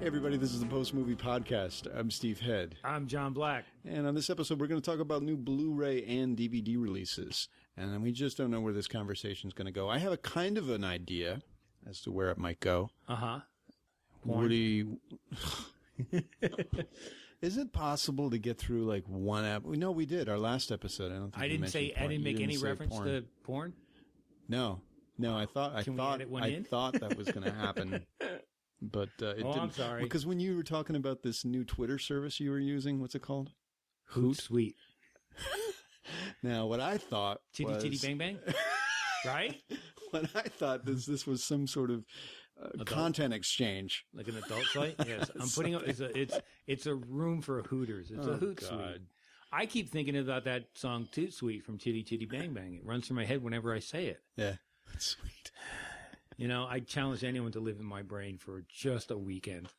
Hey everybody, this is the Post Movie Podcast. I'm Steve Head. I'm John Black. And on this episode, we're going to talk about new Blu-ray and DVD releases. And we just don't know where this conversation is going to go. I have a kind of an idea as to where it might go. Uh-huh. Woody... Is it possible to get through like one app? No, we did. Our last episode. I didn't make any reference to porn? No, I thought that was going to happen. But it didn't. I'm sorry. Because when you were talking about this new Twitter service you were using, what's it called? Hootsuite. Now, what I thought was... Chitty Bang Bang? Right? What I thought this was some sort of content exchange. Like an adult site? Yes. I'm putting up... It's a room for Hooters. It's a Hootsuite. I keep thinking about that song Tootsuite from Chitty Bang Bang. It runs through my head whenever I say it. Yeah. That's sweet. You know, I challenge anyone to live in my brain for just a weekend.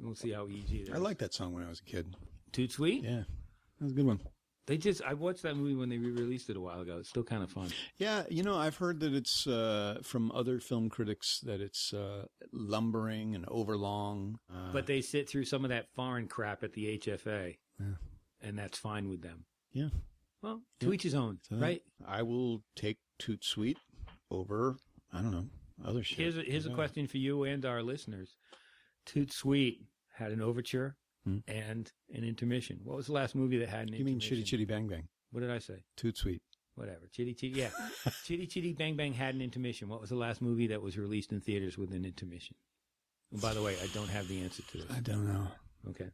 We'll see how easy it is. I liked that song when I was a kid. Toot Sweet? Yeah. That was a good one. I watched that movie when they re-released it a while ago. It's still kind of fun. Yeah, you know, I've heard that it's, from other film critics, that it's lumbering and overlong. But they sit through some of that foreign crap at the HFA. Yeah. And that's fine with them. Yeah. Well, to each his own, right? I will take Toot Sweet over, I don't know, other shit. Here's a question for you and our listeners. Toot Sweet had an overture and an intermission. What was the last movie that had an intermission? You mean Chitty Bang Bang? What did I say? Toot Sweet. Whatever. Yeah. Chitty Bang Bang had an intermission. What was the last movie that was released in theaters with an intermission? And by the way, I don't have the answer to this. I don't know. Okay.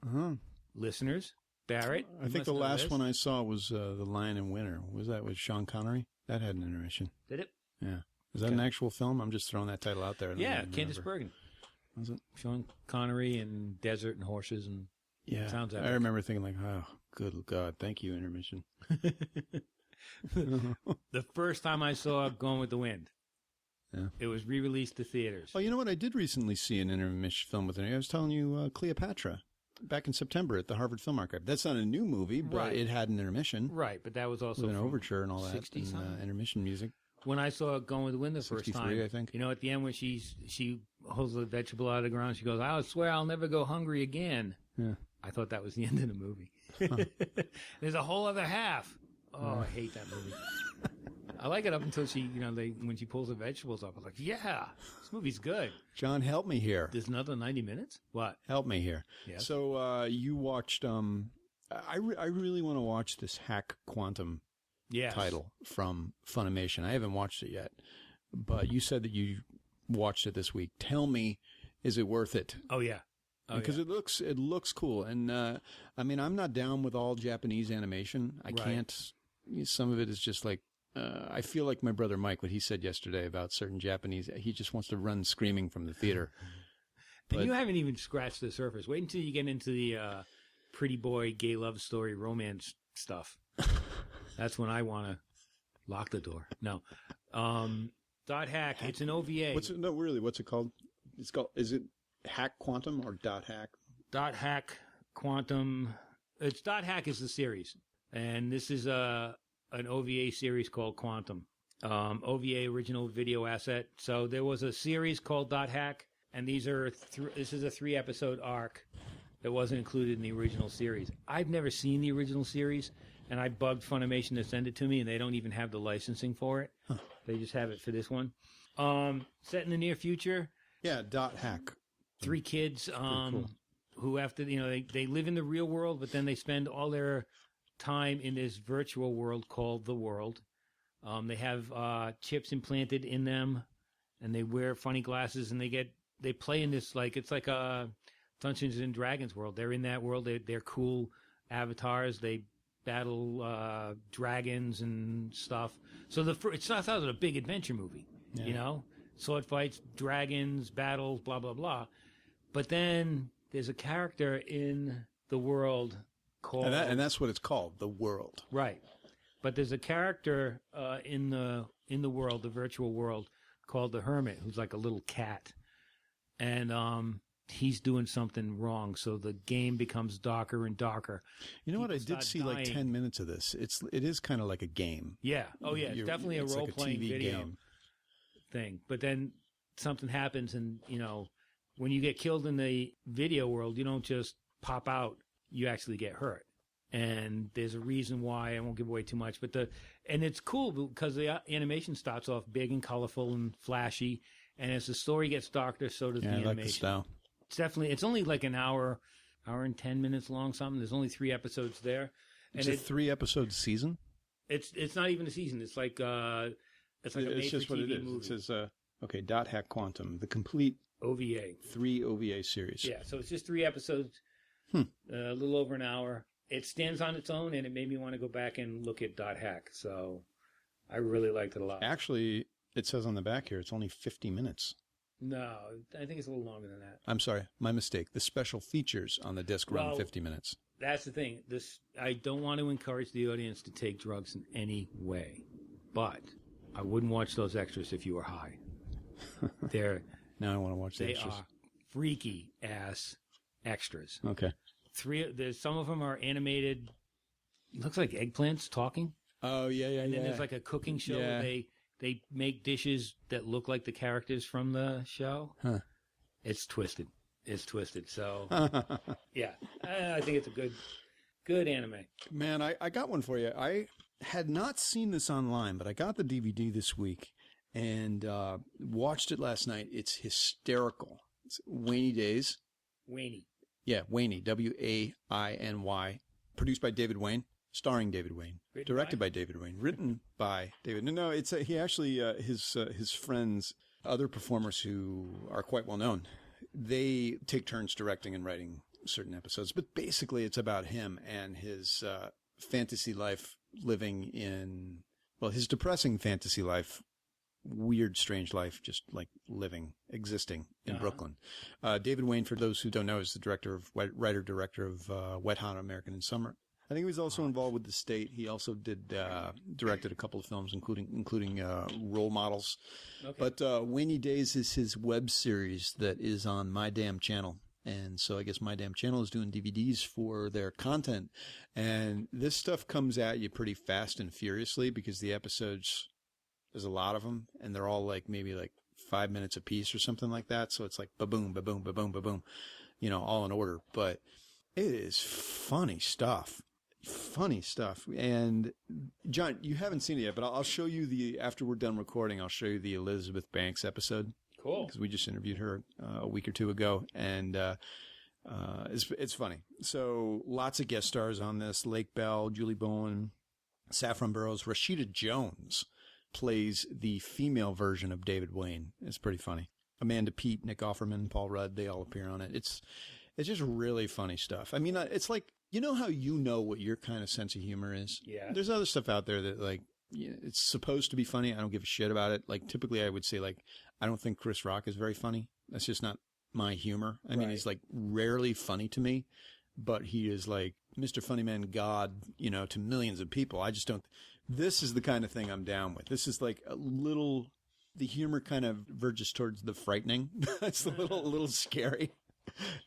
Uh-huh. Listeners, Barrett. I think the last one I saw was The Lion and Winter. Was that with Sean Connery? That had an intermission. Did it? Yeah. Is that an actual film? I'm just throwing that title out there. Yeah, Candice Bergen. Was it? Sean Connery and desert and horses and sounds epic. I remember thinking like, oh, good God, thank you, intermission. The first time I saw Gone with the Wind, yeah, it was re-released to theaters. Oh, you know what? I did recently see an intermission film with it. I was telling you, Cleopatra, back in September at the Harvard Film Archive. That's not a new movie, but it had an intermission. Right, but that was also with an overture and all that, 60 and intermission music. When I saw Gone with the Wind the first time, I think. You know, at the end when she holds the vegetable out of the ground, she goes, "I swear I'll never go hungry again." Yeah. I thought that was the end of the movie. Huh. There's a whole other half. Oh, I hate that movie. I like it up until when she pulls the vegetables up. I was like, yeah, this movie's good. John, help me here. There's another 90 minutes? What? Help me here. Yes. So, you watched, I really want to watch this Hack Quantum title from Funimation. I haven't watched it yet, but you said that you watched it this week. Tell me, is it worth it? Oh, yeah. Because it looks cool. And, I mean, I'm not down with all Japanese animation. I can't, some of it is just like, I feel like my brother Mike, what he said yesterday about certain Japanese, he just wants to run screaming from the theater. And you haven't even scratched the surface. Wait until you get into the pretty boy, gay love story, romance stuff. That's when I want to lock the door. No. Dot Hack, it's an OVA. What's it called? Is it Hack Quantum or Dot Hack? Dot Hack Quantum. It's Dot Hack is the series. And this is an OVA series called Quantum. OVA original video asset. So there was a series called Dot Hack, and this is a 3-episode arc that wasn't included in the original series. I've never seen the original series, and I bugged Funimation to send it to me, and they don't even have the licensing for it. Huh. They just have it for this one. Set in the near future. Yeah, Dot Hack. 3 kids cool. who have to, they live in the real world, but then they spend all their time in this virtual world called the world. They have chips implanted in them, and they wear funny glasses, and they play in this it's like a Dungeons and Dragons world. They're in that world. They're cool avatars. They battle dragons and stuff. So it starts out as a big adventure movie, sword fights, dragons, battles, blah blah blah. But then there's a character in the world called, and that's what it's called, the world, right? But there's a character in the world, the virtual world, called the Hermit, who's like a little cat, and he's doing something wrong. So the game becomes darker and darker. You know what? I did see like 10 minutes of this. It is kind of like a game. Yeah. Oh yeah. It's definitely a role playing video game thing. But then something happens, and when you get killed in the video world, you don't just pop out, you actually get hurt. And there's a reason why. I won't give away too much, but it's cool because the animation starts off big and colorful and flashy, and as the story gets darker, so does the animation. I like the style. It's only like an hour and 10 minutes long, something. There's only 3 episodes there. It's a 3-episode season? It's not even a season. It's like a it's just what it is. Movie. It says Dot Hack Quantum, the complete OVA, 3 OVA series. Yeah, so it's just 3 episodes, a little over an hour. It stands on its own, and it made me want to go back and look at Dot Hack. So I really liked it a lot. Actually, it says on the back here it's only 50 minutes. No, I think it's a little longer than that. I'm sorry, my mistake. The special features on the disc run 50 minutes. That's the thing. I don't want to encourage the audience to take drugs in any way, but I wouldn't watch those extras if you were high. Now I want to watch the extras. They are freaky ass extras. Okay. Some of them are animated. It looks like eggplants talking. Oh yeah. And then there's like a cooking show where they make dishes that look like the characters from the show. Huh. It's twisted. So yeah, I think it's a good anime. Man, I got one for you. I had not seen this online, but I got the DVD this week and watched it last night. It's hysterical. It's Wainy Days. Wainy. Yeah, Wainy, W-A-I-N-Y, produced by David Wayne, starring David Wayne, directed by David Wayne, written by David. No, it's he actually his friends, other performers who are quite well known, they take turns directing and writing certain episodes. But basically, it's about him and his fantasy life, living in his depressing fantasy life. Weird, strange life, just like existing in Brooklyn. David Wayne, for those who don't know, is the writer-director of Wet Hot American in Summer. I think he was also involved with The State. He also directed a couple of films, including Role Models. Okay. But Wainy Days is his web series that is on My Damn Channel. And so I guess My Damn Channel is doing DVDs for their content. And this stuff comes at you pretty fast and furiously because the episodes... There's a lot of them, and they're all maybe 5 minutes apiece or something like that. So it's like ba-boom, ba-boom, ba-boom, ba-boom, all in order. But it is funny stuff. And John, you haven't seen it yet, but I'll show you after we're done recording, I'll show you the Elizabeth Banks episode. Cool. Because we just interviewed her a week or two ago, and it's funny. So lots of guest stars on this: Lake Bell, Julie Bowen, Saffron Burrows, Rashida Jones plays the female version of David Wayne. It's pretty funny. Amanda Peet, Nick Offerman, Paul Rudd, they all appear on it. It's just really funny stuff. I mean, it's like, how what your kind of sense of humor is? Yeah. There's other stuff out there that it's supposed to be funny. I don't give a shit about it. Typically I would say I don't think Chris Rock is very funny. That's just not my humor. I mean, he's rarely funny to me, but he is Mr. Funnyman God, to millions of people. I just don't. This is the kind of thing I'm down with. This is the humor kind of verges towards the frightening. It's a little scary.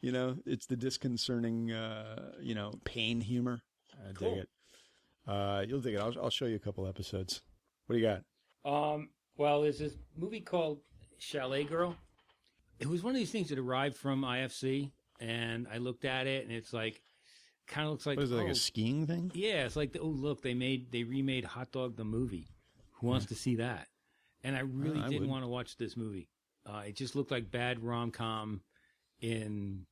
It's the disconcerting, pain humor. I dig it. You'll dig it. I'll show you a couple episodes. What do you got? Well, there's this movie called Chalet Girl. It was one of these things that arrived from IFC, and I looked at it, and it's kind of looks like... What is it, a skiing thing? Yeah, it's look, they remade Hot Dog the movie. Who wants to see that? And I really didn't want to watch this movie. It just looked like bad rom-com in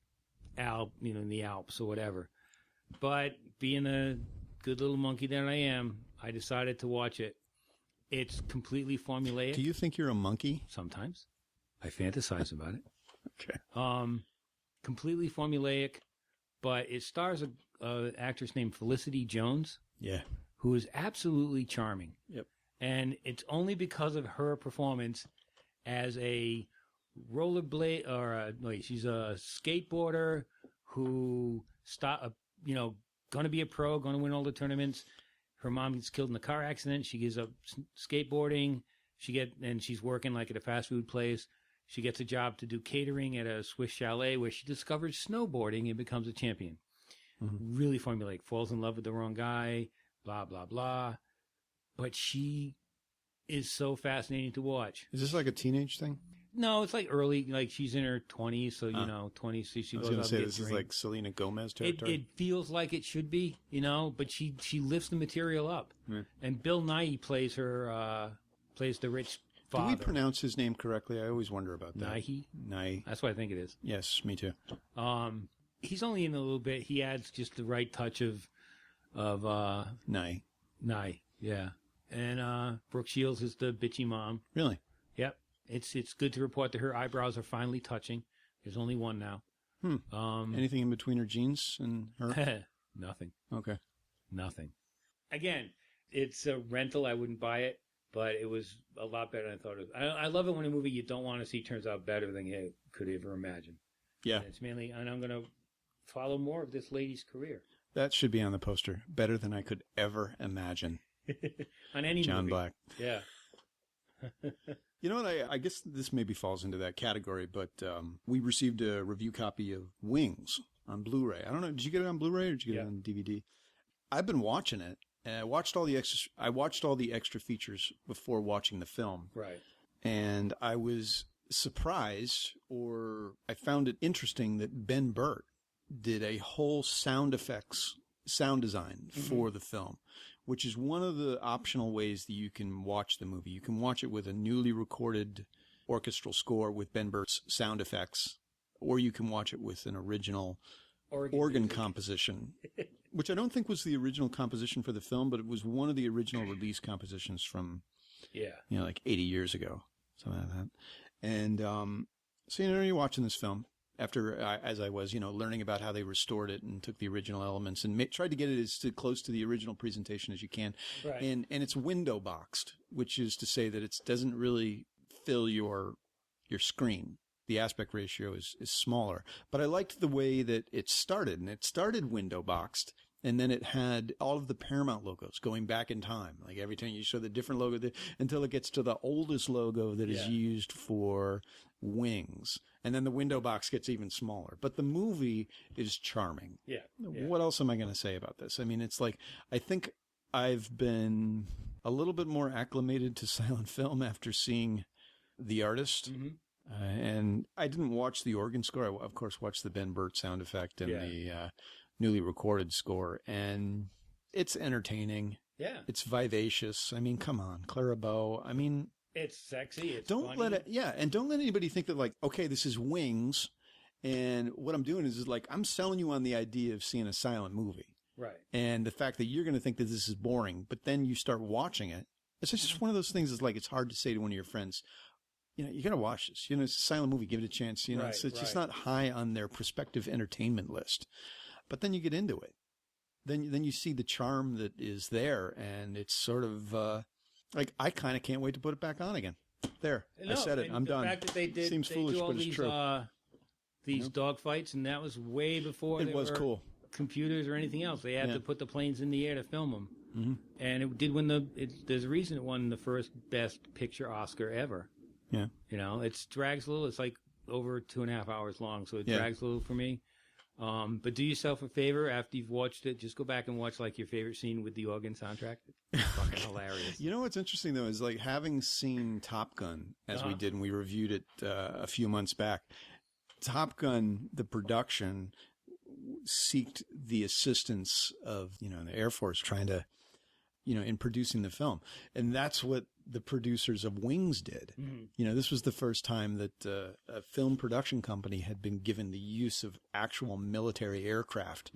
the Alps or whatever. But being a good little monkey that I am, I decided to watch it. It's completely formulaic. Do you think you're a monkey? Sometimes. I fantasize about it. Okay. Completely formulaic, but it stars an actress named Felicity Jones. Yeah. Who is absolutely charming. Yep. And it's only because of her performance as a rollerblade, she's a skateboarder who going to be a pro, going to win all the tournaments. Her mom gets killed in a car accident. She gives up skateboarding. And she's working at a fast food place. She gets a job to do catering at a Swiss chalet where she discovers snowboarding and becomes a champion. Mm-hmm. Really formulaic. Falls in love with the wrong guy, blah, blah, blah. But she is so fascinating to watch. Is this like a teenage thing? No, it's like early, like she's in her 20s, so, 20s, so she I was goes going out to say and this gets is like Selena Gomez territory. It feels like it should be, but she lifts the material up. Yeah. And Bill Nighy plays the rich father. Do we pronounce his name correctly? I always wonder about that. Nighy? That's what I think it is. Yes, me too. He's only in a little bit. He adds just the right touch of Nighy. Nighy, yeah. And Brooke Shields is the bitchy mom. Really? Yep. It's good to report that her eyebrows are finally touching. There's only one now. Anything in between her jeans and her? Nothing. Okay. Nothing. Again, it's a rental. I wouldn't buy it, but it was a lot better than I thought it was. I love it when a movie you don't want to see turns out better than you could ever imagine. Yeah. And it's mainly, and I'm going to follow more of this lady's career. That should be on the poster. Better than I could ever imagine. On any John movie. Black. Yeah. You know what? I guess this maybe falls into that category, but we received a review copy of Wings on Blu-ray. I don't know. Did you get it on Blu-ray or did you get it on DVD? I've been watching it. And I watched all the extra features before watching the film. Right. And I was surprised, or I found it interesting, that Ben Burtt did a whole sound design for the film, which is one of the optional ways that you can watch the movie. You can watch it with a newly recorded orchestral score with Ben Burtt's sound effects, or you can watch it with an original organ composition, which I don't think was the original composition for the film, but it was one of the original release compositions from, like 80 years ago, something like that. And so, you're watching this film after, as I was, learning about how they restored it and took the original elements and tried to get it as close to the original presentation as you can. Right. And it's window boxed, which is to say that it doesn't really fill your screen. The aspect ratio is smaller. But I liked the way that it started, and it started window boxed. And then it had all of the Paramount logos going back in time. Like every time you show the different logo until it gets to the oldest logo that is used for Wings. And then the window box gets even smaller. But the movie is charming. Yeah. What else am I going to say about this? I mean, it's like, I think I've been a little bit more acclimated to silent film after seeing The Artist. Mm-hmm. And I didn't watch the organ score. I, of course, watched the Ben Burtt sound effect and the newly recorded score. And it's entertaining. Yeah. It's vivacious. I mean, come on, Clara Bow. I mean, it's sexy. It's don't funny. let it. Yeah, and don't let anybody think that, like, okay, this is Wings, and what I'm doing is like I'm selling you on the idea of seeing a silent movie. Right. And the fact that you're going to think that this is boring, but then you start watching it. It's just one of those things. Is like it's hard to say to one of your friends, you got to watch this. It's a silent movie. Give it a chance. It's just not high on their prospective entertainment list. But then you get into it. Then you see the charm that is there, and it's sort of like I kind of can't wait to put it back on again. There, I said it. I'm done. The fact that they did, seems foolish, but it's true. These dog fights, and that was way before it was cool. Computers or anything else. They had to put the planes in the air to film them, and it did win there's a reason it won the first Best Picture Oscar ever. Yeah, it drags a little. It's like over 2.5 hours long, so it drags a little for me. But do yourself a favor after you've watched it. Just go back and watch like your favorite scene with the organ soundtrack. It's fucking hilarious. You know what's interesting though is like having seen Top Gun as we did and we reviewed it a few months back. Top Gun, the production seeked the assistance of the Air Force trying to in producing the film, and that's what the producers of Wings did. Mm-hmm. This was the first time that a film production company had been given the use of actual military aircraft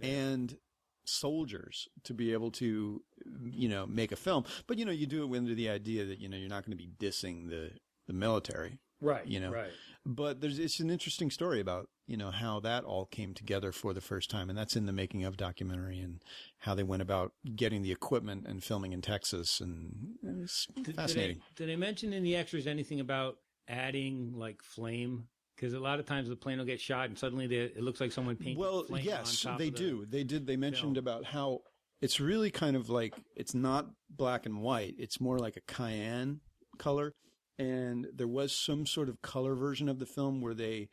and soldiers to be able to, make a film. But, you do it under the idea that, you're not going to be dissing the military. Right. Right. But it's an interesting story about, how that all came together for the first time. And that's in the making of documentary and how they went about getting the equipment and filming in Texas. And it's fascinating. Did they mention in the extras anything about adding like flame? Because a lot of times the plane will get shot and suddenly it looks like someone painted flame yes, on top they of do. They did. They mentioned film. About how it's really kind of like, it's not black and white. It's more like a cayenne color. And there was some sort of color version of the film where they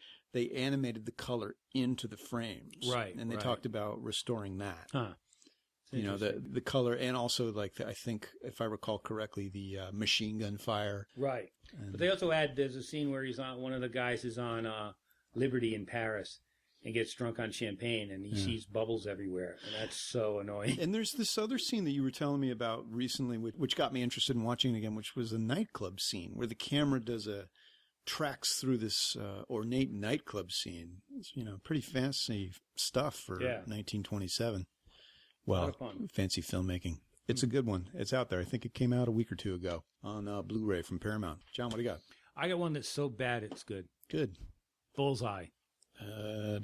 animated the color into the frames. Right. And they talked about restoring that. Huh. You know, the color, and also like I think if I recall correctly, the machine gun fire. Right. But they also there's a scene where one of the guys is on Liberty in Paris and gets drunk on champagne, and he sees bubbles everywhere, and that's so annoying. And there's this other scene that you were telling me about recently, which got me interested in watching it again, which was a nightclub scene where the camera tracks through this ornate nightclub scene. It's, pretty fancy stuff for 1927. Well, fancy filmmaking. It's a good one. It's out there. I think it came out a week or two ago on Blu-ray from Paramount. John, what do you got? I got one that's so bad it's good. Good. Bullseye. I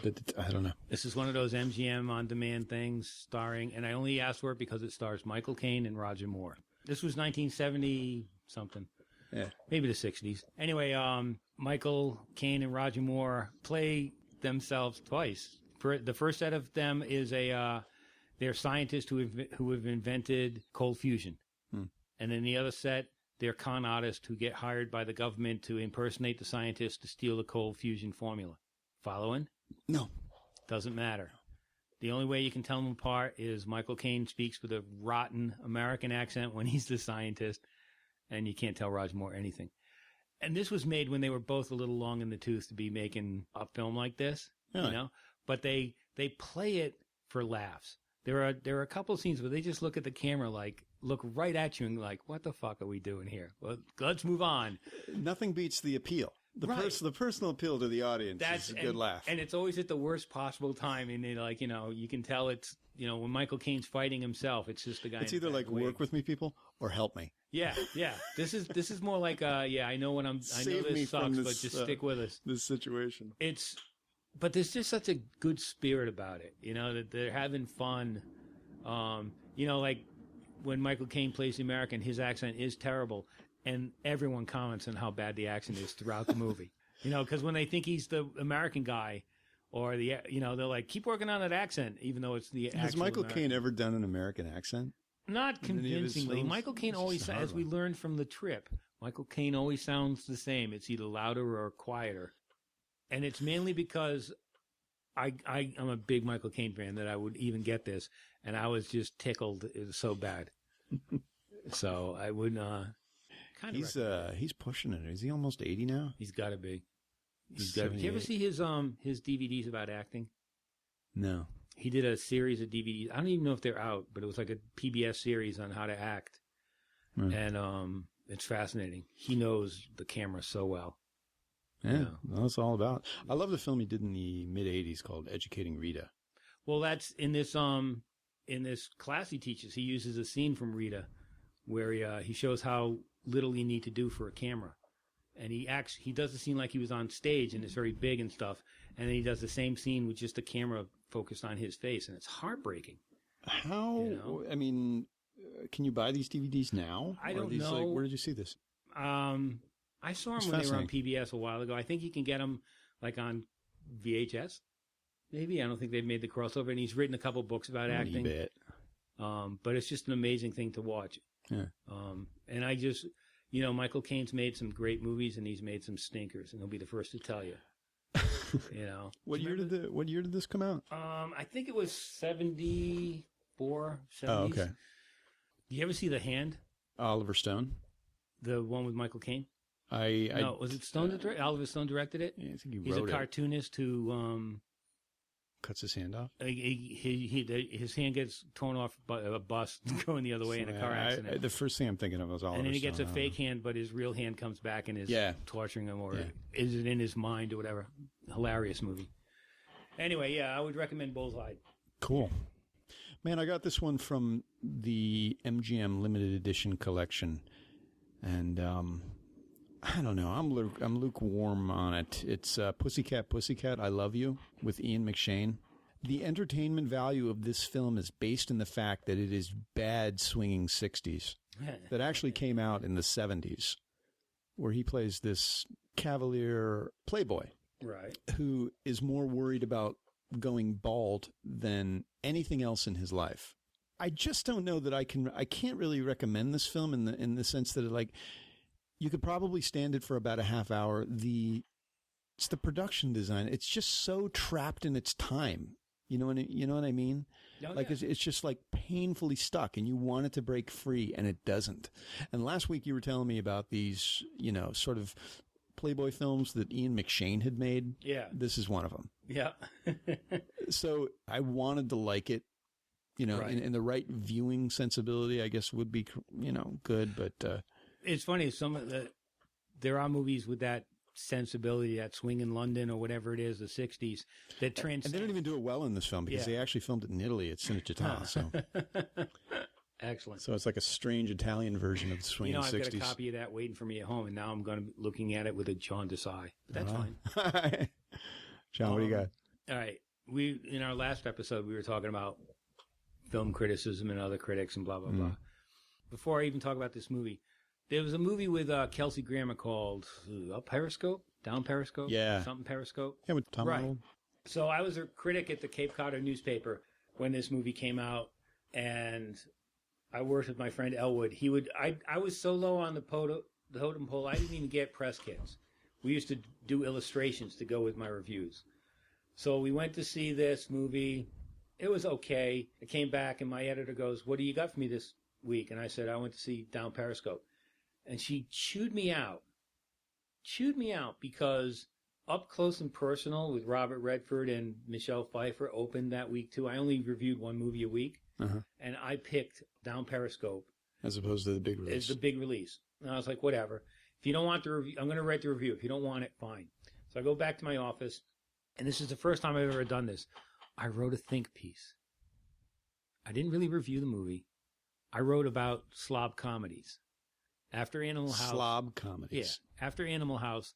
don't know. This is one of those MGM on-demand things starring, and I only asked for it because it stars Michael Caine and Roger Moore. This was 1970-something. Yeah. Maybe the 60s. Anyway, Michael Caine and Roger Moore play themselves twice. The first set of them is they're scientists who have invented cold fusion. And in the other set, they're con artists who get hired by the government to impersonate the scientists to steal the cold fusion formula. Following? No. Doesn't matter. The only way you can tell them apart is Michael Caine speaks with a rotten American accent when he's the scientist, and you can't tell Roger Moore anything. And this was made when they were both a little long in the tooth to be making a film like this, But they play it for laughs. There are a couple of scenes where they just look at the camera, look right at you and like, what the fuck are we doing here? Well, let's move on. Nothing beats the appeal. The personal appeal to the audience is a good laugh. And it's always at the worst possible time. And you can tell it's, when Michael Caine's fighting himself, it's just the guy. It's either like work with me, people, or help me. Yeah. This is more like, I know I know this sucks, but just stick with us. This situation. But there's just such a good spirit about it, that they're having fun. Like when Michael Caine plays the American, his accent is terrible. And everyone comments on how bad the accent is throughout the movie. Because when they think he's the American guy, or they're like, keep working on that accent, even though it's the. Has Michael Caine ever done an American accent? Not convincingly. Michael Caine always, as we learned from The Trip, Michael Caine always sounds the same. It's either louder or quieter, and it's mainly because I'm a big Michael Caine fan that I would even get this, and I was just tickled. It was so bad. So I would. He's pushing it. Is he almost 80 now? He's got to be. Did you ever see his DVDs about acting? No. He did a series of DVDs. I don't even know if they're out, but it was like a PBS series on how to act, and it's fascinating. He knows the camera so well. Yeah, that's all about. I love the film he did in the mid '80s called Educating Rita. Well, that's in this class he teaches. He uses a scene from Rita where he shows how little you need to do for a camera. And he does the scene like he was on stage and it's very big and stuff. And then he does the same scene with just the camera focused on his face. And it's heartbreaking. How, I mean, can you buy these DVDs now? I don't know. Where did you see this? I saw them when they were on PBS a while ago. I think you can get them like on VHS. Maybe. I don't think they've made the crossover. And he's written a couple books about acting. But it's just an amazing thing to watch. Yeah. And I just, Michael Caine's made some great movies and he's made some stinkers, and he'll be the first to tell you. What year did this come out? I think it was 74, 70s. Oh, okay. Did you ever see The Hand? Oliver Stone. The one with Michael Caine? No, was it Stone that directed? Oliver Stone directed it? Yeah, I think He's a cartoonist who cuts his hand off. His hand gets torn off by a bus going the other way in a car accident. The first thing I'm thinking of was Oliver Stone. And then he gets a fake hand, but his real hand comes back and is torturing him, or is it in his mind or whatever. Hilarious movie. Anyway, I would recommend Bullseye. Cool. Man, I got this one from the MGM limited edition collection, and I don't know. I'm lukewarm on it. It's Pussycat, Pussycat, I Love You with Ian McShane. The entertainment value of this film is based in the fact that it is bad swinging 60s that actually came out in the 70s, where he plays this cavalier playboy, right, who is more worried about going bald than anything else in his life. I just don't know that I can't really recommend this film in the sense that you could probably stand it for about a half hour. It's the production design. It's just so trapped in its time. You know what I mean? Oh, Like yeah. it's just like painfully stuck, and you want it to break free, and it doesn't. And last week you were telling me about these, sort of Playboy films that Ian McShane had made. Yeah. This is one of them. Yeah. So I wanted to like it, Right. in the right viewing sensibility, I guess would be, good. But It's funny. There are movies with that sensibility, that swing in London or whatever it is, the 60s, that and they don't even do it well in this film because they actually filmed it in Italy at Cinecittà. So. Excellent. So it's like a strange Italian version of the swinging I've 60s. got a copy of that waiting for me at home, and now I'm going to be looking at it with a jaundiced eye. But that's fine. John, what do you got? All right. In our last episode, we were talking about film criticism and other critics and blah, blah, blah. Before I even talk about this movie, there was a movie with Kelsey Grammer called Up Periscope? Down Periscope? Yeah. Something Periscope? Yeah, with Tom Right. Arnold. So I was a critic at the Cape Codder newspaper when this movie came out, and I worked with my friend Elwood. I was so low on the totem pole, I didn't even get press kits. We used to do illustrations to go with my reviews. So we went to see this movie. It was okay. I came back, and my editor goes, "What do you got for me this week?" And I said, "I went to see Down Periscope." And she chewed me out because Up Close and Personal with Robert Redford and Michelle Pfeiffer opened that week too. I only reviewed one movie a week, and I picked Down Periscope as opposed to the big as release. the big release. And I was like, whatever. If you don't want the review, I'm going to write the review. If you don't want it, fine. So I go back to my office, and this is the first time I've ever done this. I wrote a think piece. I didn't really review the movie. I wrote about slob comedies. After Animal House. Slob comedies. Yeah. After Animal House,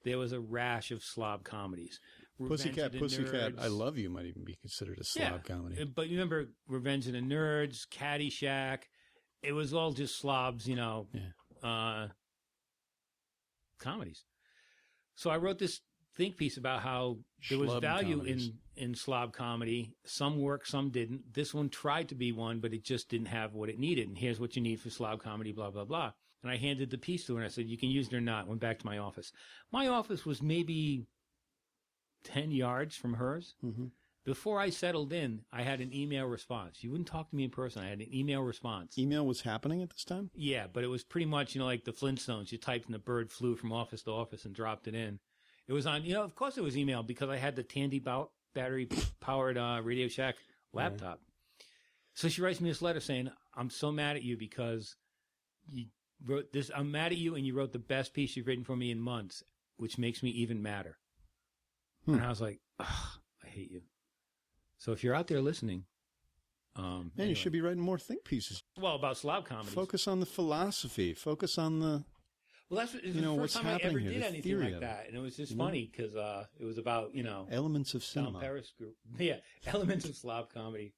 there was a rash of slob comedies. Pussycat, Revenge of the Nerds. I Love You might even be considered a slob comedy. But you remember Revenge of the Nerds, Caddyshack. It was all just slobs, comedies. So I wrote this think piece about how there was Schlub value comedies. in slob comedy. Some worked, some didn't. This one tried to be one, but it just didn't have what it needed. And here's what you need for slob comedy, blah, blah, blah. And I handed the piece to her, and I said, you can use it or not. Went back to my office. My office was maybe 10 yards from hers. Mm-hmm. Before I settled in, I had an email response. You wouldn't talk to me in person. I had an email response. Email was happening at this time? Yeah, but it was pretty much, like the Flintstones. You typed in the bird flew from office to office and dropped it in. It was on, of course it was email because I had the Tandy battery-powered Radio Shack laptop. Right. So she writes me this letter saying, I'm so mad at you because you wrote this. I'm mad at you and you wrote the best piece you've written for me in months, which makes me even madder. And I was like, I hate you. So if you're out there listening, man, you should be writing more think pieces. Well, about slob comedies. Focus on the philosophy. Focus on the. Well, that's the first time I ever did anything like that, and it was just funny because it was about elements of cinema. Yeah, elements of slob comedy.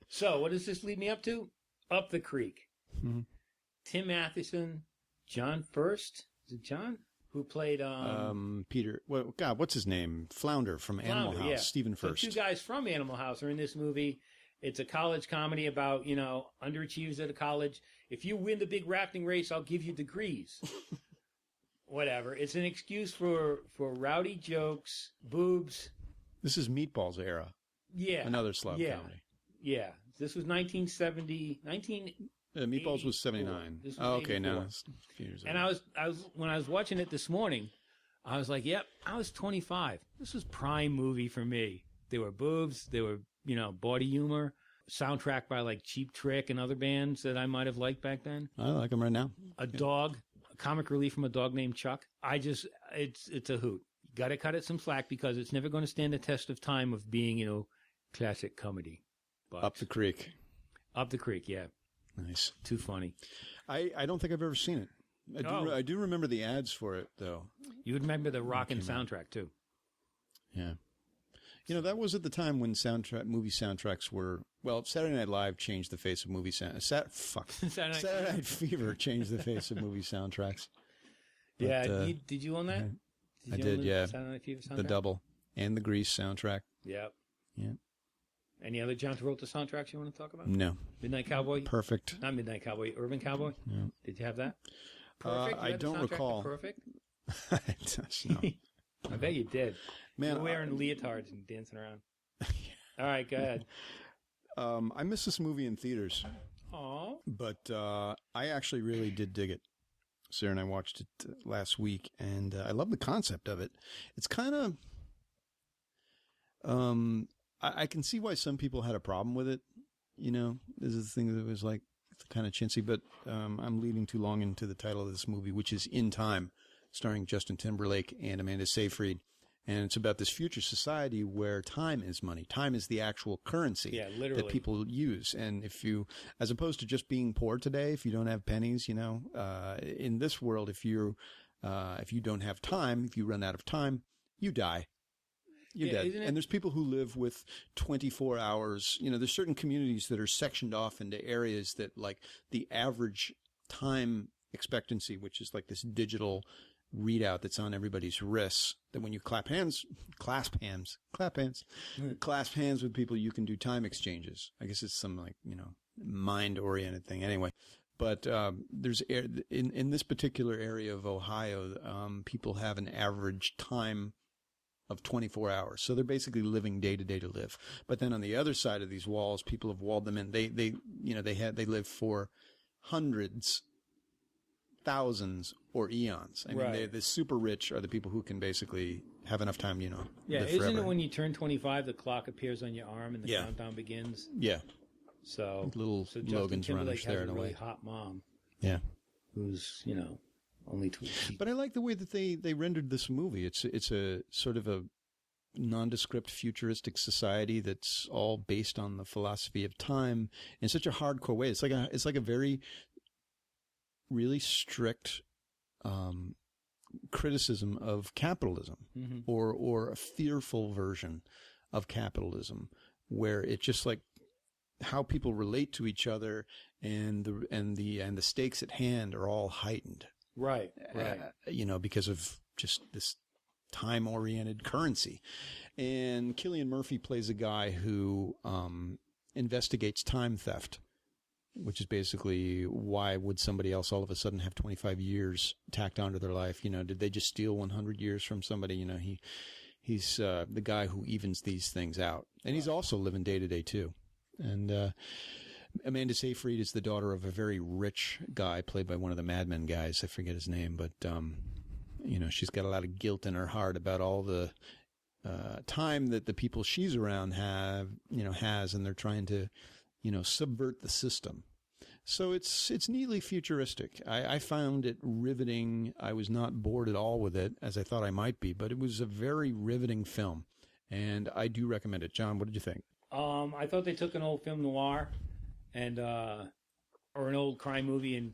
So, what does this lead me up to? Up the creek. Mm-hmm. Tim Matheson, John First. Is it John? Who played Peter? Well, God, what's his name? Flounder from Animal House. Yeah. Stephen First. So two guys from Animal House are in this movie. It's a college comedy about underachievers at a college. If you win the big rafting race, I'll give you degrees. Whatever. It's an excuse for rowdy jokes, boobs. This is Meatballs era. Yeah. Another slob comedy. Yeah. This was 1970. Meatballs was 79. Oh, okay, now it's a few years and I was when I was watching it this morning, I was like, yep, I was 25. This was prime movie for me. There were boobs, there were, body humor, soundtrack by like Cheap Trick and other bands that I might have liked back then. I like them right now. A dog, a comic relief from a dog named Chuck. It's a hoot. You got to cut it some slack because it's never going to stand the test of time of being, classic comedy. But Up the Creek. Up the Creek, yeah. Nice. Too funny. I don't think I've ever seen it. I do remember the ads for it, though. You would remember the rockin' soundtrack, too. Yeah. That was at the time when movie soundtracks were... Well, Saturday Night Live changed the face of movie soundtracks. Saturday Night Fever changed the face of movie soundtracks. But, yeah, did you own that? I did, yeah. Saturday Night Fever soundtrack? The Double and the Grease soundtrack. Yep. Yeah. Any other John Travolta soundtracks you want to talk about? No. Midnight Cowboy? Perfect. Not Midnight Cowboy. Urban Cowboy? Yeah. Did you have that? Perfect? I don't recall. Perfect? No. I bet you did. Man, you were wearing leotards and dancing around. All right, go ahead. I missed this movie in theaters. Aw. But I actually really did dig it. Sarah and I watched it last week, and I love the concept of it. It's kind of... I can see why some people had a problem with it. You know, this is the thing that was like kind of chintzy, but I'm leading too long into the title of this movie, which is In Time, starring Justin Timberlake and Amanda Seyfried. And it's about this future society where time is money. Time is the actual currency that people use. And if you, as opposed to just being poor today, if you don't have pennies, you know, in this world, if you don't have time, if you run out of time, you die. You're dead. And there's people who live with 24 hours. You know, there's certain communities that are sectioned off into areas that, like, the average time expectancy, which is like this digital readout that's on everybody's wrists, that when you clasp hands with people, you can do time exchanges. I guess it's some, like, you know, mind oriented thing anyway. But there's in this particular area of Ohio, people have an average time of 24 hours. So they're basically living day to day to live. But then on the other side of these walls, people have walled them in. They live for hundreds, thousands, or eons. I mean, the super rich are the people who can basically have enough time, you know. Yeah, live isn't forever. it when you turn 25, the clock appears on your arm and the countdown begins? Yeah. So Logan's Runners there in a way. Hot mom. Yeah. Who's, you know, only 20. But I like the way that they rendered this movie. It's a sort of a nondescript futuristic society that's all based on the philosophy of time in such a hardcore way. It's like a very really strict criticism of capitalism, or a fearful version of capitalism, where it's just like how people relate to each other and the stakes at hand are all heightened. Right. You know, because of just this time-oriented currency. And Cillian Murphy plays a guy who investigates time theft, which is basically why would somebody else all of a sudden have 25 years tacked onto their life? You know, did they just steal 100 years from somebody? You know, he's the guy who evens these things out. And he's also living day to day too. And Amanda Seyfried is the daughter of a very rich guy played by one of the Mad Men guys. I forget his name, but you know, she's got a lot of guilt in her heart about all the time that the people she's around has, and they're trying to, you know, subvert the system. So it's neatly futuristic. I found it riveting. I was not bored at all with it, as I thought I might be, but it was a very riveting film, and I do recommend it. John, what did you think? I thought they took an old film noir and or an old crime movie and,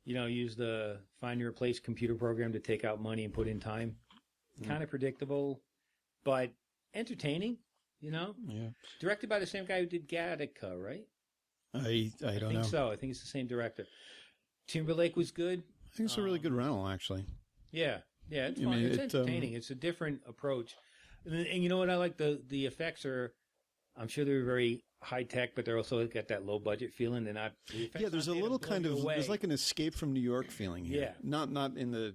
you know, used the find and replace computer program to take out money and put in time. Kind of predictable, but entertaining, you know? Yeah. Directed by the same guy who did Gattaca, right? I don't know. I think so. I think it's the same director. Timberlake was good. I think it's a really good rental, actually. Yeah. Yeah, it's fun. It's entertaining. It's a different approach. And you know what I like? The effects are, I'm sure they're very high tech, but they're also got that low budget feeling. They're not. Yeah, there's a little kind of there's like an Escape from New York feeling here. Yeah, not in the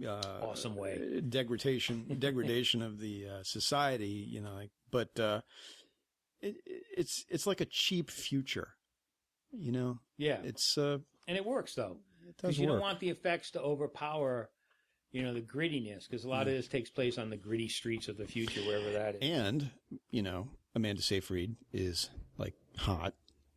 awesome way degradation of the society, you know. Like, but it's like a cheap future, you know. Yeah, it's and it works though. Because you don't want the effects to overpower, you know, the grittiness. Because a lot of this takes place on the gritty streets of the future, wherever that is. And you know, Amanda Seyfried is like hot,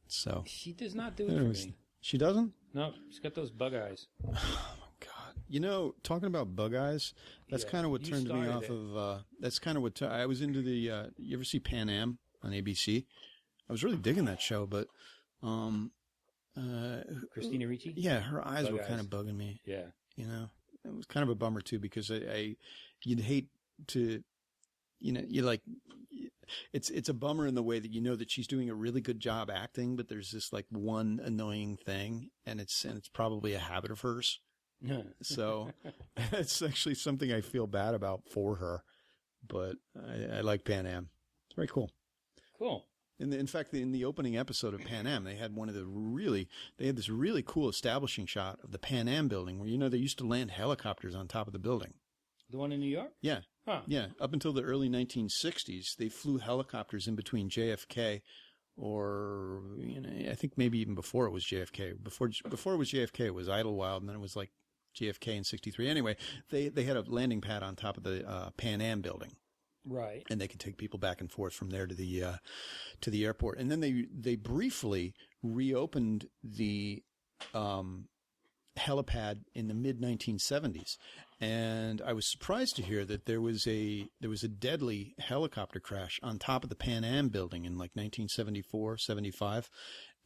so she does not do it for me. She doesn't? No, she's got those bug eyes. Oh my God! You know, talking about bug eyes, that's kind of what turned me off of. That's kind of what I was into the. You ever see Pan Am on ABC? I was really digging that show, but Christina Ricci? Yeah, her eyes were kind of bugging me. Yeah, you know, it was kind of a bummer too because you'd hate to, you know, you like. It's a bummer in the way that you know that she's doing a really good job acting, but there's this like one annoying thing, and it's probably a habit of hers. So it's actually something I feel bad about for her, but I like Pan Am. It's very cool. Cool. In fact, in the opening episode of Pan Am, they had this really cool establishing shot of the Pan Am building where, you know, they used to land helicopters on top of the building. The one in New York? Yeah. Huh. Yeah. Up until the early 1960s, they flew helicopters in between JFK, or I think maybe even before it was JFK. Before it was JFK, it was Idlewild, and then it was like JFK in '63. Anyway, they had a landing pad on top of the Pan Am building, Right. and they could take people back and forth from there to the airport. And then they briefly reopened the helipad in the mid 1970s, and I was surprised to hear that there was a deadly helicopter crash on top of the Pan Am building in like 1974, 75,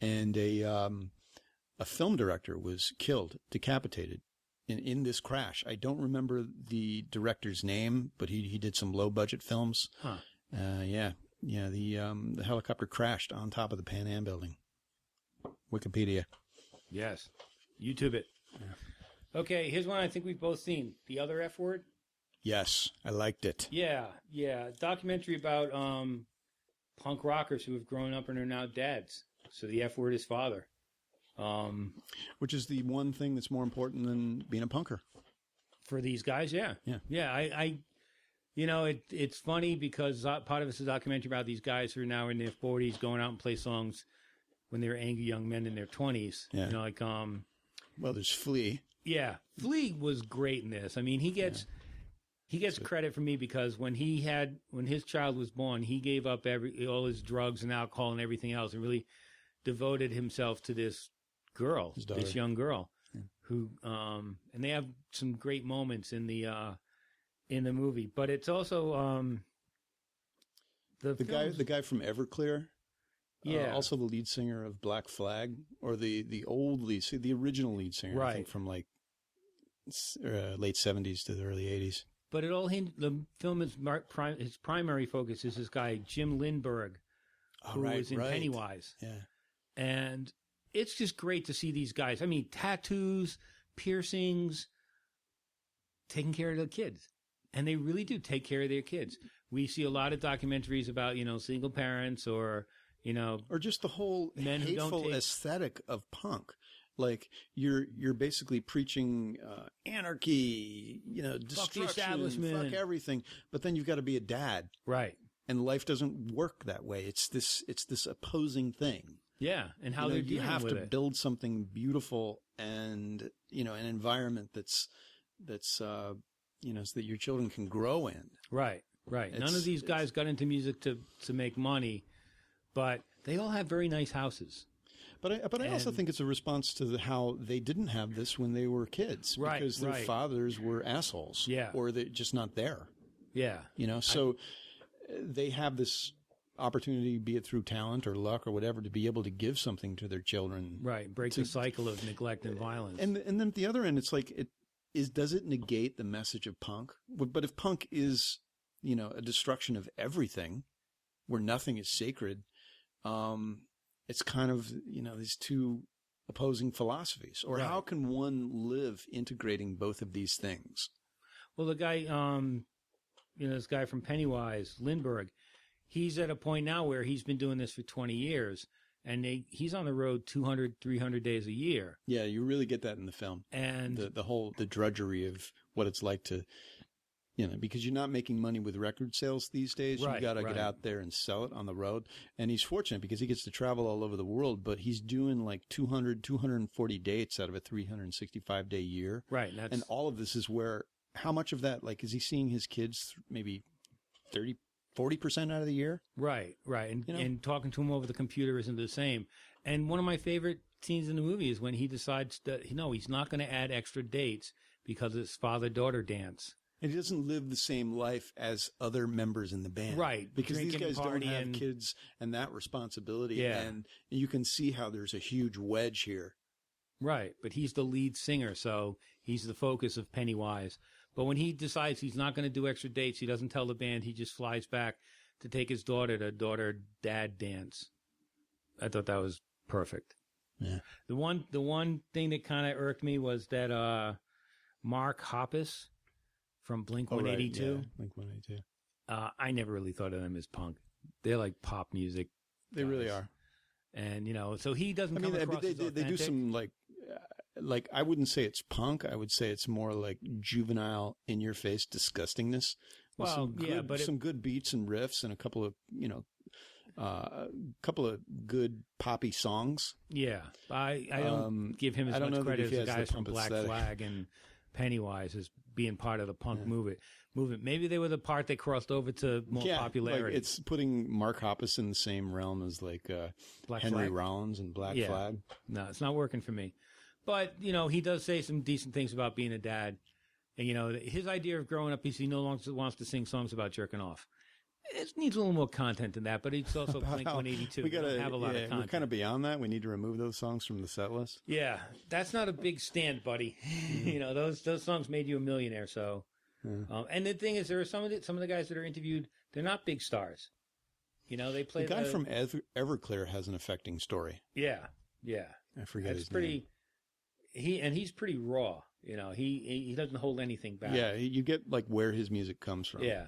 and a film director was killed, decapitated in this crash. I don't remember the director's name, but he did some low budget films. Huh. The helicopter crashed on top of the Pan Am building. Wikipedia. Yes. YouTube it. Yeah. Okay, here's one I think we've both seen. The Other F Word. Yes, I liked it. Yeah. Documentary about punk rockers who have grown up and are now dads. So the F Word is father. Which is the one thing that's more important than being a punker. For these guys, yeah. I it's funny because part of it's a documentary about these guys who are now in their 40s going out and play songs when they were angry young men in their 20s. Yeah. Well, there's Flea. Yeah, Flea was great in this. I mean, he gets credit from me because when his child was born, he gave up all his drugs and alcohol and everything else, and really devoted himself to this girl, this young girl, who and they have some great moments in the movie. But it's also the guy from Everclear. Also the lead singer of Black Flag, or the original lead singer, right. I think from like late 70s to the early 80s. But the film is his primary focus is this guy Jim Lindbergh, who was in Pennywise. Yeah, and it's just great to see these guys. I mean, tattoos, piercings, taking care of the kids, and they really do take care of their kids. We see a lot of documentaries about single parents or just the whole hateful aesthetic of punk. Like you're basically preaching anarchy, destruction, fuck the establishment, fuck everything. But then you've got to be a dad, right? And life doesn't work that way. It's this opposing thing. Yeah, and how they're dealing with it. You have to build something beautiful and an environment that's so that your children can grow in. Right. None of these guys got into music to make money, but they all have very nice houses. But I also think it's a response to how they didn't have this when they were kids, because their fathers were assholes, or they're just not there. Yeah, so they have this opportunity, be it through talent or luck or whatever, to be able to give something to their children. Right, break the cycle of neglect and violence. And then at the other end, it's like does it negate the message of punk? But if punk is a destruction of everything, where nothing is sacred. It's kind of, these two opposing philosophies. Or how can one live integrating both of these things? Well, the guy, this guy from Pennywise, Lindbergh, he's at a point now where he's been doing this for 20 years, and he's on the road 200, 300 days a year. Yeah, you really get that in the film. And the drudgery of what it's like to... because you're not making money with record sales these days. You got to get out there and sell it on the road. And he's fortunate because he gets to travel all over the world, but he's doing like 240 dates out of a 365-day year. Right. And all of this is where, how much of that, like, is he seeing his kids maybe 30, 40% out of the year? Right. And talking to him over the computer isn't the same. And one of my favorite scenes in the movie is when he decides that, he's not going to add extra dates because it's father-daughter dance. And he doesn't live the same life as other members in the band. Right. Because these guys don't have kids and that responsibility. Yeah. And you can see how there's a huge wedge here. Right. But he's the lead singer, so he's the focus of Pennywise. But when he decides he's not going to do extra dates, he doesn't tell the band. He just flies back to take his daughter to daughter-dad dance. I thought that was perfect. Yeah. The one thing that kind of irked me was that Mark Hoppus from Blink-182. Yeah, Blink-182. I never really thought of them as punk. They're like pop music. They really are. And, so he doesn't come across as authentic. They do some, like, I wouldn't say it's punk. I would say it's more like juvenile, in-your-face disgustingness. Well, some good beats and riffs and a couple of, A couple of good poppy songs. Yeah, I don't give him as much credit as the guys from Black Flag and Pennywise as being part of the punk movement. Maybe they were the part that crossed over to more popularity. Like it's putting Mark Hoppus in the same realm as like Henry Rollins and Black Flag. No, it's not working for me. But, he does say some decent things about being a dad. And, his idea of growing up is he no longer wants to sing songs about jerking off. It needs a little more content than that, but it's also Blink-182. We don't have a lot of content. We're kind of beyond that. We need to remove those songs from the set list. Yeah, that's not a big stand, buddy. Those songs made you a millionaire, so... and the thing is, there are some of the guys that are interviewed. They're not big stars. They play. The guy from Everclear has an affecting story. Yeah. I forget his name. He's pretty raw. He doesn't hold anything back. Yeah, you get like where his music comes from. Yeah,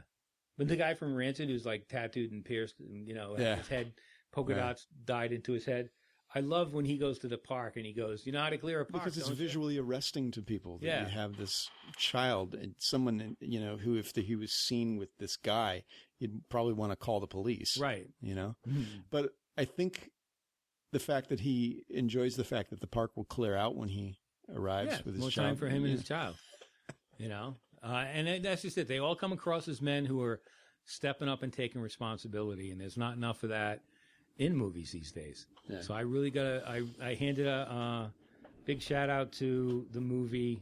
but the guy from Rancid who's like tattooed and pierced, and his head polka dots dyed into his head. I love when he goes to the park and he goes, "You know how to clear a park?" Because it's visually arresting to people that you have this child and someone, who if he was seen with this guy, you'd probably want to call the police. Right. Mm-hmm. But I think the fact that he enjoys the fact that the park will clear out when he arrives with his more child. Time for him and his child. And that's just it. They all come across as men who are stepping up and taking responsibility, and there's not enough of that in movies these days. Yeah. So I really I handed a big shout out to the movie.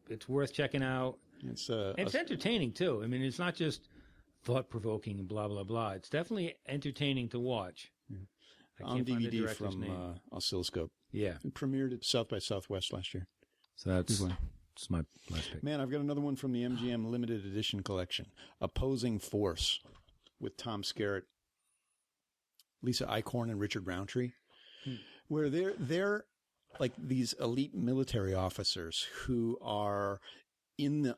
It's worth checking out. It's entertaining too. I mean, it's not just thought provoking and blah blah blah. It's definitely entertaining to watch. Yeah. On DVD from Oscilloscope. Yeah, it premiered at South by Southwest last year. So that's my last pick. Man, I've got another one from the MGM limited edition collection, Opposing Force, with Tom Skerritt, Lisa Eichhorn, and Richard Roundtree, where they're like these elite military officers who are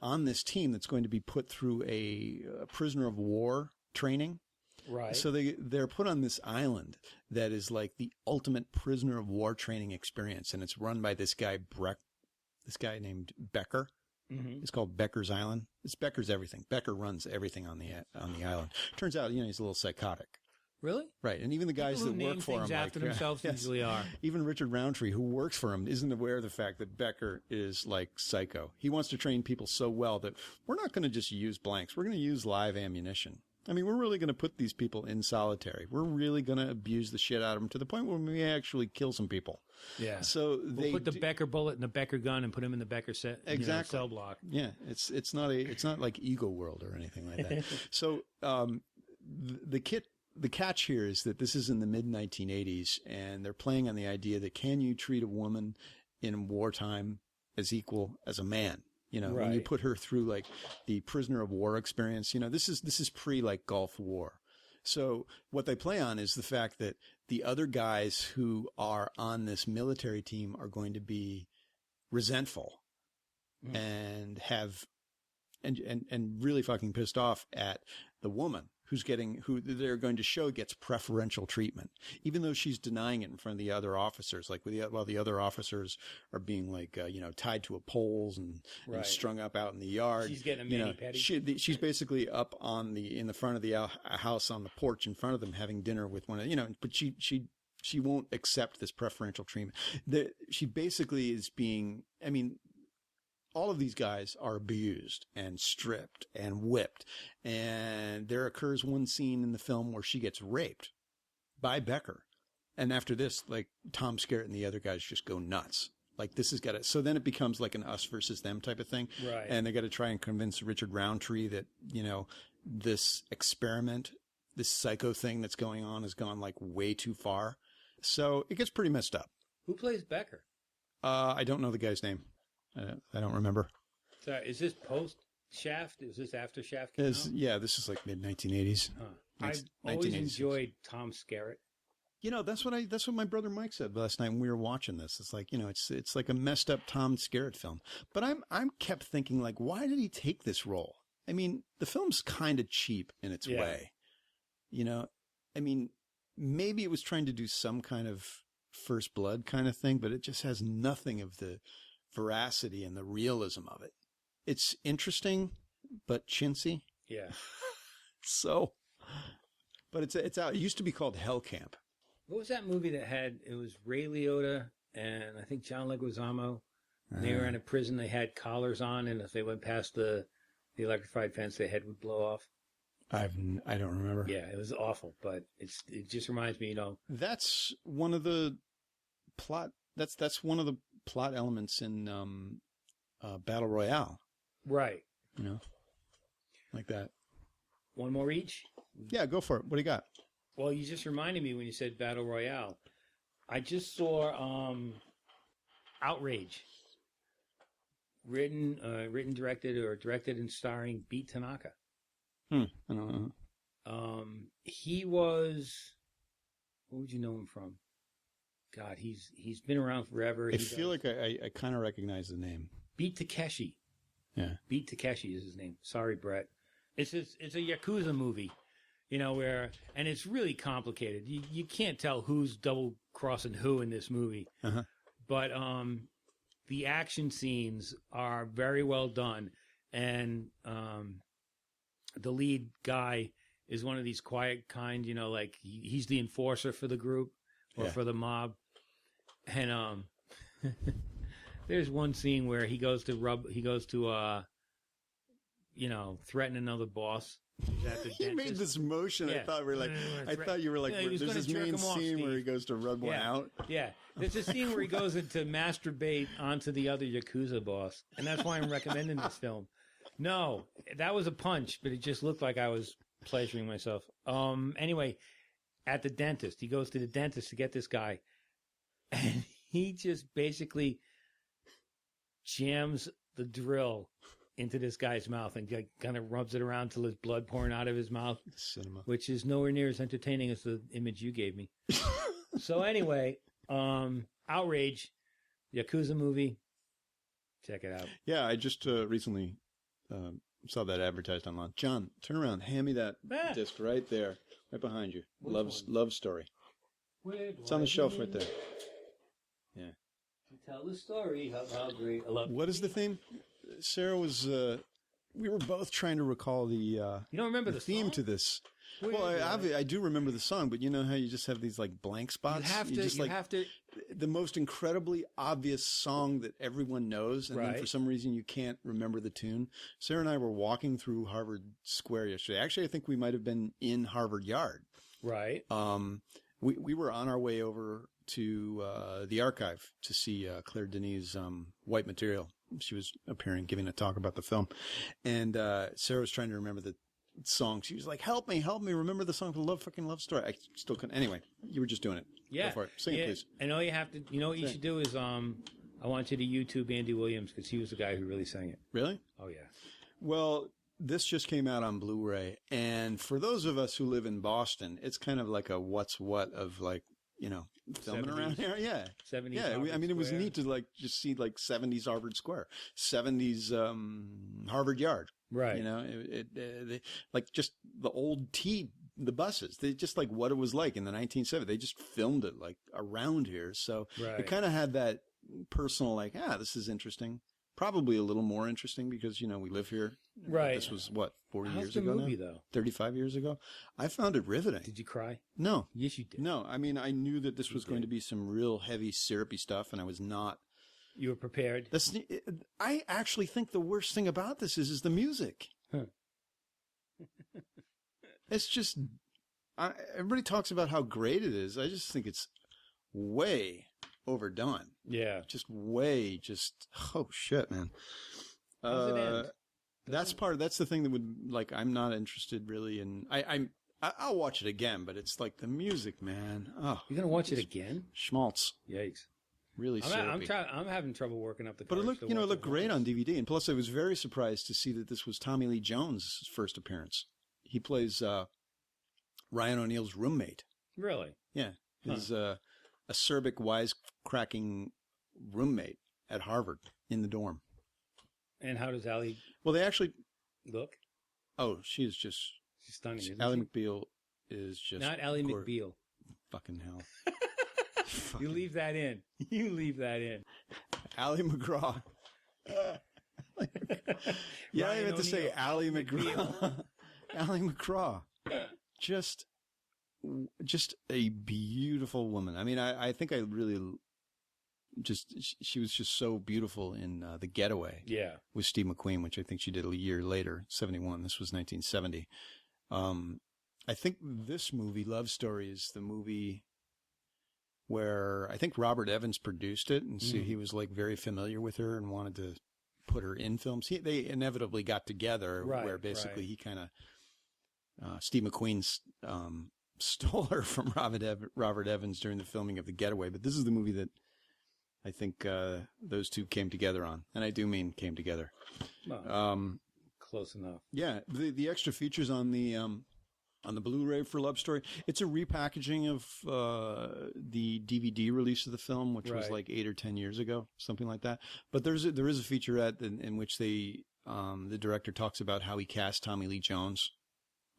on this team that's going to be put through a prisoner of war training. Right. So they're put on this island that is like the ultimate prisoner of war training experience, and it's run by this guy named Becker. Mm-hmm. It's called Becker's Island. It's Becker's everything. Becker runs everything on the island. Turns out, he's a little psychotic. Really? Right. And even the guys that work for him, after themselves usually are. Even Richard Roundtree, who works for him, isn't aware of the fact that Becker is like psycho. He wants to train people so well that we're not going to just use blanks. We're going to use live ammunition. I mean, we're really going to put these people in solitary. We're really going to abuse the shit out of them to the point where we may actually kill some people. Yeah. So we'll put the Becker bullet in the Becker gun and put him in the Becker cell block. Yeah. It's not like Ego World or anything like that. So the catch here is that this is in the mid 1980s, and they're playing on the idea that can you treat a woman in wartime as equal as a man? When you put her through like the prisoner of war experience, this is pre like Gulf War. So what they play on is the fact that the other guys who are on this military team are going to be resentful and really fucking pissed off at the woman who they're going to show gets preferential treatment, even though she's denying it in front of the other officers, like while the other officers are being like, tied to a poles and strung up out in the yard. She's getting a mani-pedi. She's basically up in the front of the house on the porch in front of them having dinner with one of, but she won't accept this preferential treatment. She basically is being, all of these guys are abused and stripped and whipped. And there occurs one scene in the film where she gets raped by Becker. And after this, like Tom Skerritt and the other guys just go nuts. Like this has got to, so then it becomes like an us versus them type of thing. Right. And they got to try and convince Richard Roundtree that, this experiment, this psycho thing that's going on has gone like way too far. So it gets pretty messed up. Who plays Becker? I don't know the guy's name. I don't remember. So is this post Shaft? Is this after Shaft came out? Yeah, this is like mid 1980s. Huh. I've always enjoyed Tom Skerritt. That's what my brother Mike said last night when we were watching this. It's like, it's like a messed up Tom Skerritt film. But I'm kept thinking like, why did he take this role? I mean, the film's kind of cheap in its way. Maybe it was trying to do some kind of First Blood kind of thing, but it just has nothing of the veracity and the realism of it. It's interesting, but chintzy. Yeah. So, But it's out. It used to be called Hell Camp. What was that movie that had? It was Ray Liotta and I think John Leguizamo. They were in a prison. They had collars on, and if they went past the electrified fence, their head would blow off. I don't remember. Yeah, it was awful, but it just reminds me, That's one of the plot. That's one of the plot elements in Battle Royale. Right. Like that. One more each? Yeah, go for it. What do you got? Well, you just reminded me when you said Battle Royale. I just saw Outrage. Written, directed and starring Beat Tanaka. I don't know. He was. What would you know him from? God, he's been around forever. I feel like I kind of recognize the name. Beat Takeshi. Yeah. Beat Takeshi is his name. Sorry, Brett. It's a Yakuza movie, and it's really complicated. You can't tell who's double crossing who in this movie. Uh-huh. But the action scenes are very well done, and the lead guy is one of these quiet kind, like he's the enforcer for the group or for the mob. And there's one scene where he goes to threaten another boss. He made this motion. Yeah. I thought you were like, there's this main scene where he goes to rub one out. Yeah. There's a scene where he goes to masturbate onto the other Yakuza boss. And that's why I'm recommending this film. No, that was a punch, but it just looked like I was pleasuring myself. Anyway, at the dentist, he goes to the dentist to get this guy. And he just basically jams the drill into this guy's mouth and kind of rubs it around till there's blood pouring out of his mouth. Cinema. Which is nowhere near as entertaining as the image you gave me. So anyway, Outrage, Yakuza movie. Check it out. Yeah, I just recently saw that advertised online. John, turn around. Hand me that disc right there, right behind you. Love Story. It's on the shelf right there. Yeah. Tell the story how great I love. What is the theme? Sarah was. We were both trying to recall the. You don't remember the theme song? To this? Well, I do remember the song, but you know how you just have these like blank spots. You have to. The most incredibly obvious song that everyone knows, and then for some reason you can't remember the tune. Sarah and I were walking through Harvard Square yesterday. Actually, I think we might have been in Harvard Yard. Right. We were on our way over to the archive to see Claire Denis' White Material. She was appearing, giving a talk about the film. And Sarah was trying to remember the song. She was like, help me, remember the song, Love Story. I still couldn't. Anyway, you were just doing it. Yeah. Go for it. Sing it, please. And all you have to, what you should do is, I want you to YouTube Andy Williams because he was the guy who really sang it. Really? Oh, yeah. Well, this just came out on Blu-ray. And for those of us who live in Boston, it's kind of like a what's what of like, filming 70s, around here. Yeah. 70s. Yeah. It was neat to like just see like 70s Harvard Square, 70s Harvard Yard. Right. Like just the old the buses. They just like what it was like in the 1970s. They just filmed it like around here. So it kind of had that personal like, this is interesting. Probably a little more interesting because, we live here. Right. This was, 40 How's years the ago movie, now? though? 35 years ago? I found it riveting. Did you cry? No. Yes, you did. No. I mean, I knew that this was going to be some real heavy, syrupy stuff, and I was not. You were prepared? I actually think the worst thing about this is the music. Huh. It's just... everybody talks about how great it is. I just think it's way overdone. Yeah. Oh, shit, man. How's it end? That's the thing that would, like, I'm not interested really in, I'll watch it again, but it's like the music, man. Oh. You're going to watch it again? Schmaltz. Yikes. Really syrupy. I'm having trouble working up the courage. But it looked great on DVD. And plus I was very surprised to see that this was Tommy Lee Jones' first appearance. He plays, Ryan O'Neal's roommate. Really? Yeah. He's, acerbic, wisecracking roommate at Harvard in the dorm. And how does Allie? Well, they actually look. Oh, she's stunning. Ally McBeal is just not Ally McBeal. Fucking hell! You leave that in. You leave that in. Ally McGraw. Yeah, I meant to say Ally McGraw. Ally McGraw. Just just a beautiful woman. I mean, I think I really she was just so beautiful in The Getaway. Yeah. With Steve McQueen, which I think she did a year later, 71. This was 1970. I think this movie, Love Story, is the movie where I think Robert Evans produced it, and so he was like very familiar with her and wanted to put her in films. They inevitably got together, where basically he kind of Steve McQueen stole her from Robert Evans during the filming of The Getaway. But this is the movie that I think those two came together on, and I do mean came together. Well, close enough. Yeah, the extra features on the Blu-ray for Love Story, it's a repackaging of the DVD release of the film, which was like 8 or 10 years ago, something like that. But there is a featurette in which the director talks about how he cast Tommy Lee Jones.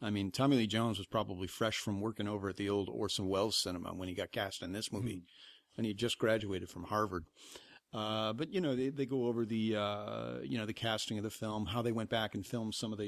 I mean, Tommy Lee Jones was probably fresh from working over at the old Orson Welles cinema when he got cast in this movie. And he had just graduated from Harvard. But, you know, they go over the casting of the film, how they went back and filmed some of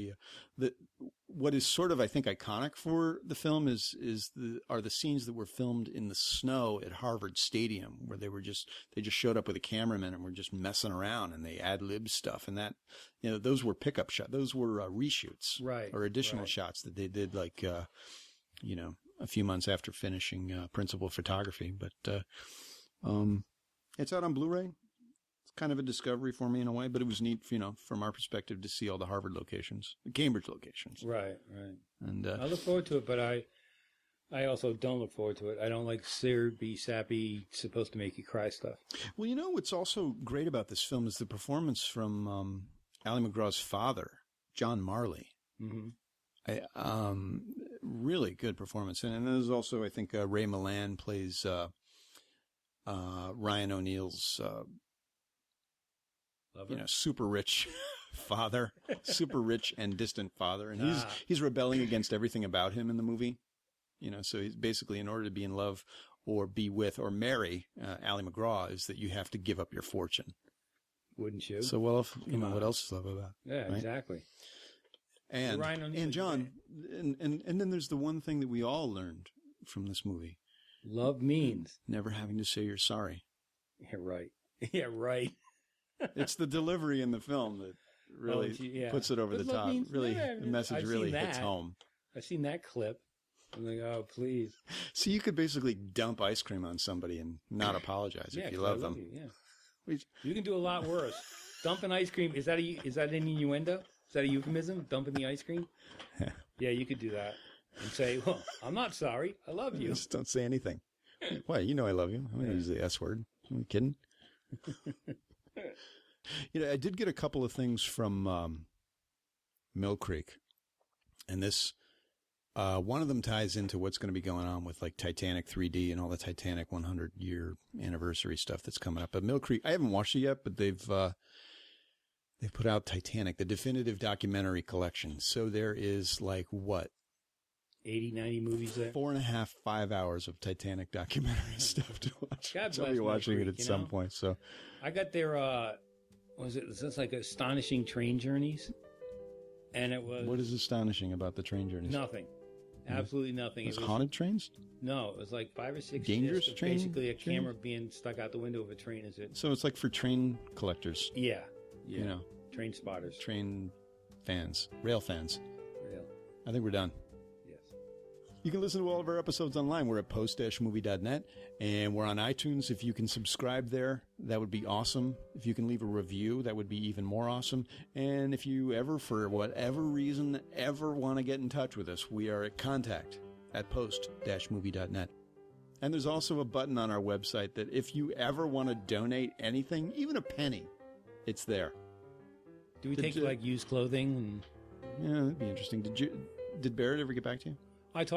what is sort of, I think, iconic for the film are the scenes that were filmed in the snow at Harvard Stadium, where they just showed up with a cameraman and were just messing around, and they ad-libbed stuff. And that, you know, those were pickup shots. Those were reshoots. Or additional shots that they did, like, you know, a few months after finishing principal photography. But it's out on Blu-ray. It's kind of a discovery for me in a way, but it was neat, you know, from our perspective, to see all the Harvard locations, the Cambridge locations. Right. And I look forward to it, but I also don't look forward to it. I don't like syrupy, sappy, supposed to make you cry stuff. Well, you know what's also great about this film is the performance from Ally McGraw's father, John Marley. Really good performance. And there's also, I think, Ray Milland plays Ryan O'Neill's, you know, super rich father, super rich and distant father. And he's rebelling against everything about him in the movie. You know, so he's basically, in order to be in love or be with or marry Ally McGraw, is that you have to give up your fortune. Wouldn't you? So, well, you know, what else is love about? Yeah, right? Exactly. And John, and then there's the one thing that we all learned from this movie. Love means never having to say you're sorry. Yeah, right. Yeah, right. It's the delivery in the film that really puts it over the top. Really, the message really hits home. I've seen that clip. I'm like, oh, please. So you could basically dump ice cream on somebody and not apologize if you love them. You can do a lot worse. Dumping ice cream, is that an innuendo? Is that a euphemism? Dumping the ice cream? Yeah, you could do that and say, well, I'm not sorry. I love you. Just don't say anything. Why? You know I love you. I'm going to use the S word. Are you kidding? You know, I did get a couple of things from Mill Creek. And this, one of them ties into what's going to be going on with like Titanic 3D and all the Titanic 100-year anniversary stuff that's coming up. But Mill Creek, I haven't watched it yet, but they've put out Titanic, the definitive documentary collection. So there is like what? 80, 90 movies there? 4.5, 5 hours of Titanic documentary stuff to watch. God bless I'll be watching Creek, it at some point. So I got their, it's like Astonishing Train Journeys. And it was... What is astonishing about the train journeys? Nothing. Absolutely nothing. It was haunted trains? No, it was like 5 or 6 dangerous train. Basically a camera being stuck out the window of a train. Is it? So it's like for train collectors. Yeah. You know. Train spotters. Train fans. Rail fans. Rail. I think we're done. Yes. You can listen to all of our episodes online. We're at post-movie.net, and we're on iTunes. If you can subscribe there, that would be awesome. If you can leave a review, that would be even more awesome. And if you ever, for whatever reason, ever want to get in touch with us, we are at contact@post-movie.net. And there's also a button on our website that if you ever want to donate anything, even a penny, it's there. Do we take like used clothing? Yeah, that'd be interesting. Did Barrett ever get back to you? We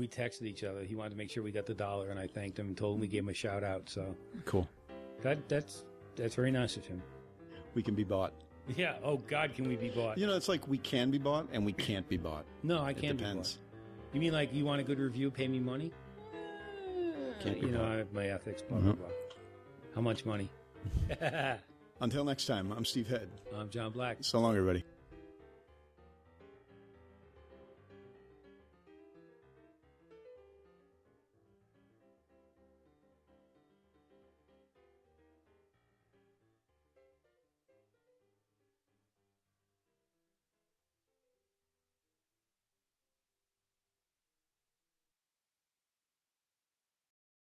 texted each other. He wanted to make sure we got the $1, and I thanked him and told him we gave him a shout out. So cool. That's very nice of him. We can be bought. Yeah. Oh God, can we be bought? You know, it's like we can be bought and we can't be bought. No, I can't be bought. You mean like you want a good review, pay me money? Can't be bought. I have my ethics. Blah blah blah. How much money? Until next time, I'm Steve Head. I'm John Black. So long, everybody.